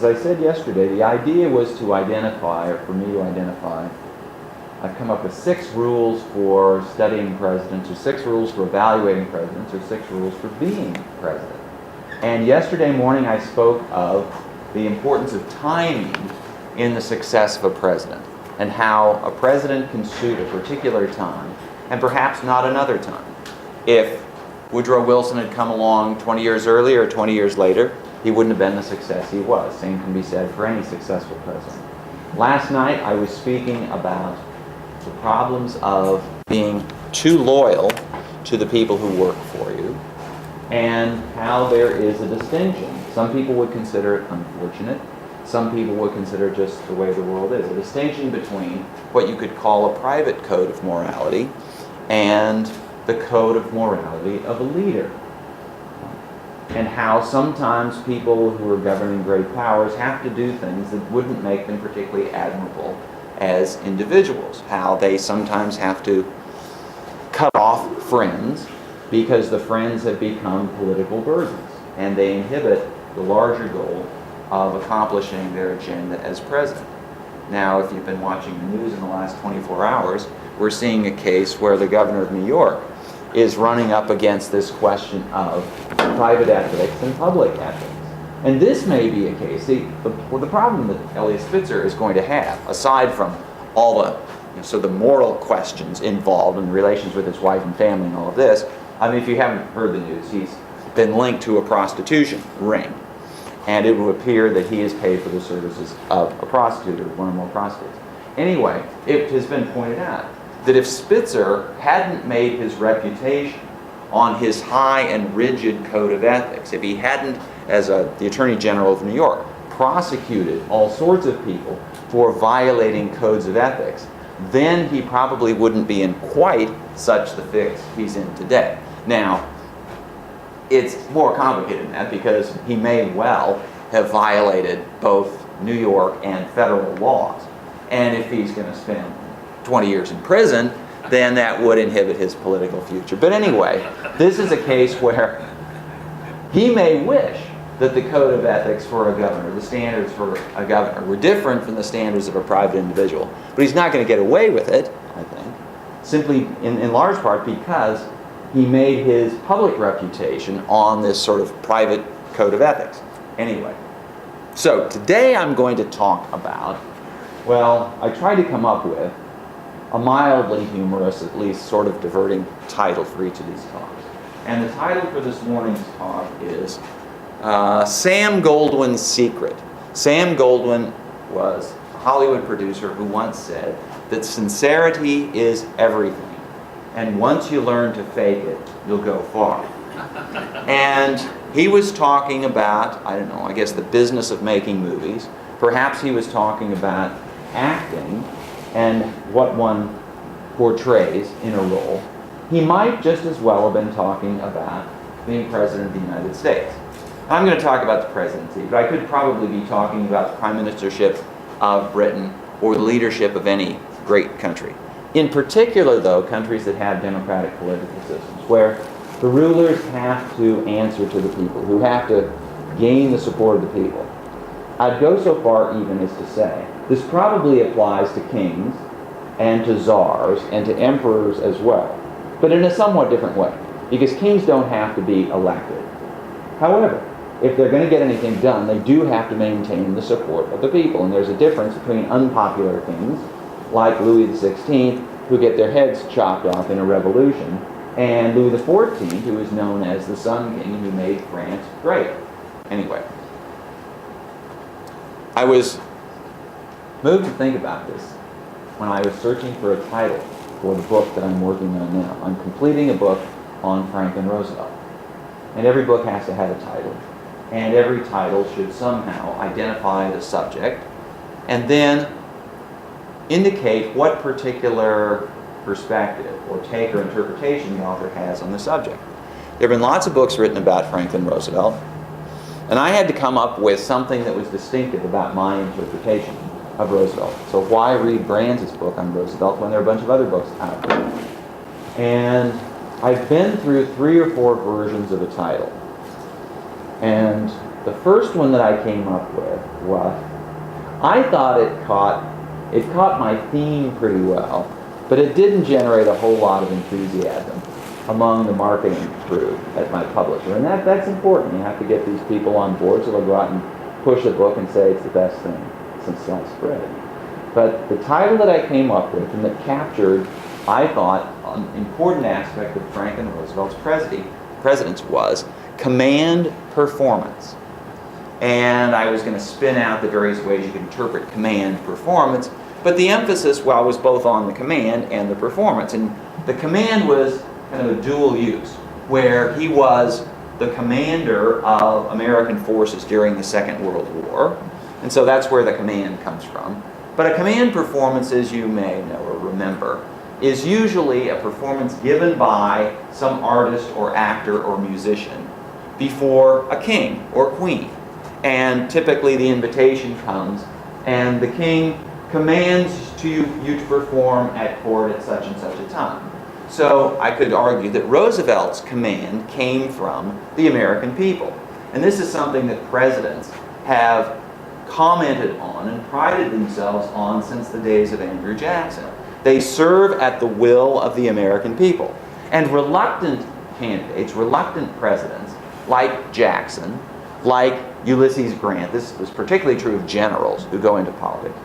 As I said yesterday, the idea was to identify, or for me to identify, I've come up with 6 rules for studying presidents, or 6 rules for evaluating presidents, or 6 rules for being president. And yesterday morning I spoke of the importance of timing in the success of a president, and how a president can suit a particular time, and perhaps not another time. If Woodrow Wilson had come along 20 years earlier or 20 years later, he wouldn't have been the success he was. Same can be said for any successful president. Last night I was speaking about the problems of being too loyal to the people who work for you, and how there is a distinction. Some people would consider it unfortunate. Some people would consider it just the way the world is. A distinction between what you could call a private code of morality and the code of morality of a leader. And how sometimes people who are governing great powers have to do things that wouldn't make them particularly admirable as individuals. How they sometimes have to cut off friends because the friends have become political burdens, and they inhibit the larger goal of accomplishing their agenda as president. Now, if you've been watching the news in the last 24 hours, we're seeing a case where the governor of New York is running up against this question of private ethics and public ethics. And this may be a case, the problem that Eliot Spitzer is going to have, aside from all the the moral questions involved in relations with his wife and family and all of this, I mean, if you haven't heard the news, he's been linked to a prostitution ring. And it would appear that he has paid for the services of a prostitute or one or more prostitutes. Anyway, it has been pointed out that if Spitzer hadn't made his reputation on his high and rigid code of ethics, if he hadn't, as the Attorney General of New York, prosecuted all sorts of people for violating codes of ethics, then he probably wouldn't be in quite such the fix he's in today. Now, it's more complicated than that, because he may well have violated both New York and federal laws. And if he's going to spend 20 years in prison, then that would inhibit his political future. But anyway, this is a case where he may wish that the code of ethics for a governor, the standards for a governor, were different from the standards of a private individual. But he's not going to get away with it, I think, simply in large part because he made his public reputation on this sort of private code of ethics. Anyway, so today I'm going to talk about, well, I tried to come up with a mildly humorous, at least sort of diverting title for each of these talks. And the title for this morning's talk is Sam Goldwyn's Secret. Sam Goldwyn was a Hollywood producer who once said that sincerity is everything. And once you learn to fake it, you'll go far. And he was talking about, I don't know, I guess the business of making movies. Perhaps he was talking about acting and what one portrays in a role. He might just as well have been talking about being President of the United States. I'm going to talk about the presidency, but I could probably be talking about the prime ministership of Britain or the leadership of any great country. In particular, though, countries that have democratic political systems, where the rulers have to answer to the people, who have to gain the support of the people. I'd go so far even as to say this probably applies to kings and to czars and to emperors as well, but in a somewhat different way, because kings don't have to be elected. However, if they're going to get anything done, they do have to maintain the support of the people, and there's a difference between unpopular kings like Louis XVI, who get their heads chopped off in a revolution, and Louis XIV, who is known as the Sun King, who made France great. Anyway, I was moved to think about this when I was searching for a title for the book that I'm working on now. I'm completing a book on Franklin Roosevelt. And every book has to have a title. And every title should somehow identify the subject and then indicate what particular perspective or take or interpretation the author has on the subject. There have been lots of books written about Franklin Roosevelt, and I had to come up with something that was distinctive about my interpretation of Roosevelt. So why read Brands' book on Roosevelt when there are a bunch of other books out there? And I've been through 3 or 4 versions of a title. And The first one that I came up with was, I thought it caught my theme pretty well, but it didn't generate a whole lot of enthusiasm among the marketing crew at my publisher. And that's important. You have to get these people on board so they'll go out and push the book and say it's the best thing since sliced bread. But the title that I came up with and that captured, I thought, an important aspect of Franklin Roosevelt's presidence was command performance. And I was going to spin out the various ways you could interpret command performance, but the emphasis, well, was both on the command and the performance. And the command was kind of a dual use, where he was the commander of American forces during the Second World War, and so that's where the command comes from. But a command performance, as you may know or remember, is usually a performance given by some artist or actor or musician before a king or queen. And typically the invitation comes and the king commands you to perform at court at such and such a time. So I could argue that Roosevelt's command came from the American people. And this is something that presidents have commented on and prided themselves on since the days of Andrew Jackson. They serve at the will of the American people. And reluctant candidates, reluctant presidents, like Jackson, like Ulysses Grant, this was particularly true of generals who go into politics.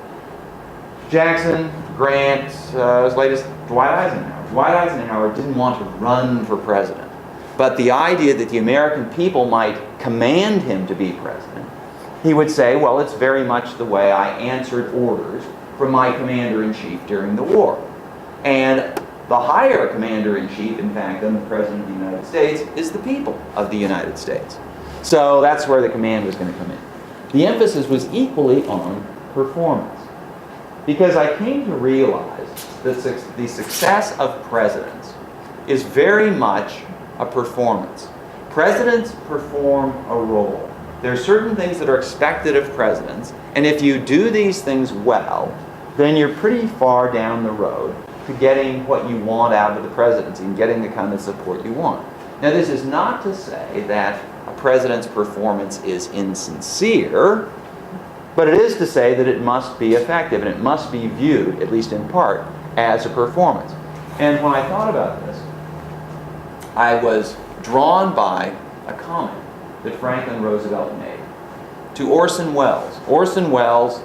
Jackson, Grant, as late as Dwight Eisenhower. Dwight Eisenhower didn't want to run for president. But the idea that the American people might command him to be president, he would say, well, it's very much the way I answered orders from my commander-in-chief during the war. And the higher commander-in-chief, in fact, than the President of the United States, is the people of the United States. So that's where the command was going to come in. The emphasis was equally on performance. Because I came to realize that the success of presidents is very much a performance. Presidents perform a role. There are certain things that are expected of presidents, and if you do these things well, then you're pretty far down the road to getting what you want out of the presidency and getting the kind of support you want. Now, this is not to say that a president's performance is insincere, but it is to say that it must be effective and it must be viewed, at least in part, as a performance. And when I thought about this, I was drawn by a comment that Franklin Roosevelt made to Orson Welles. Orson Welles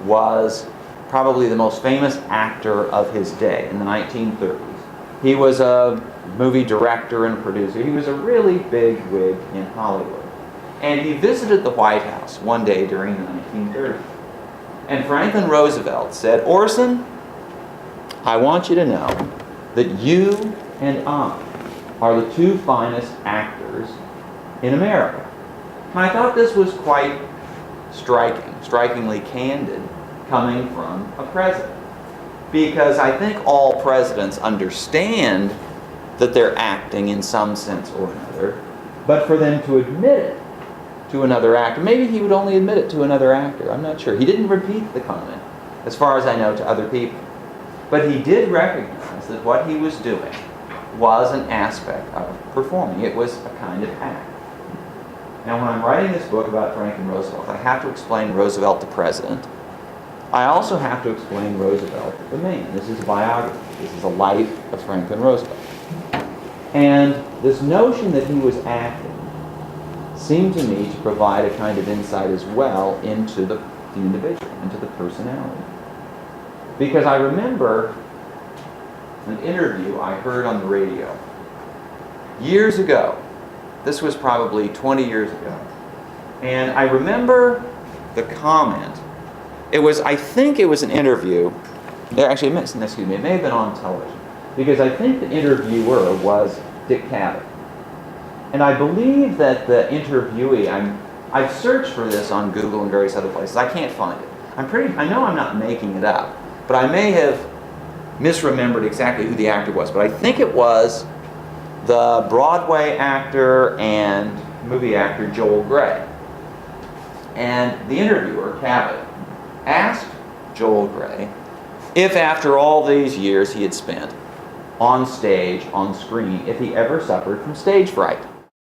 was probably the most famous actor of his day in the 1930s. He was a movie director and producer. He was a really big wig in Hollywood. And he visited the White House one day during the 1930s. And Franklin Roosevelt said, Orson, I want you to know that you and I are the two finest actors in America. And I thought this was quite strikingly candid coming from a president. Because I think all presidents understand that they're acting in some sense or another, but for them to admit it to another actor, maybe he would only admit it to another actor, I'm not sure. He didn't repeat the comment, as far as I know, to other people. But he did recognize that what he was doing was an aspect of performing. It was a kind of act. Now, when I'm writing this book about Franklin Roosevelt, I have to explain Roosevelt the president. I also have to explain Roosevelt the man. This is a biography. This is a life of Franklin Roosevelt. And this notion that he was acting seemed to me to provide a kind of insight as well into the individual, into the personality. Because I remember an interview I heard on the radio years ago. This was probably 20 years ago. And I remember the comment. I think it was an interview. Actually, it may have been on television. Because I think the interviewer was Dick Cavett. And I believe that the interviewee, I've searched for this on Google and various other places. I can't find it. I know I'm not making it up, but I may have misremembered exactly who the actor was. But I think it was the Broadway actor and movie actor Joel Grey. And the interviewer, Cavett, asked Joel Grey if after all these years he had spent on stage, on screen, if he ever suffered from stage fright.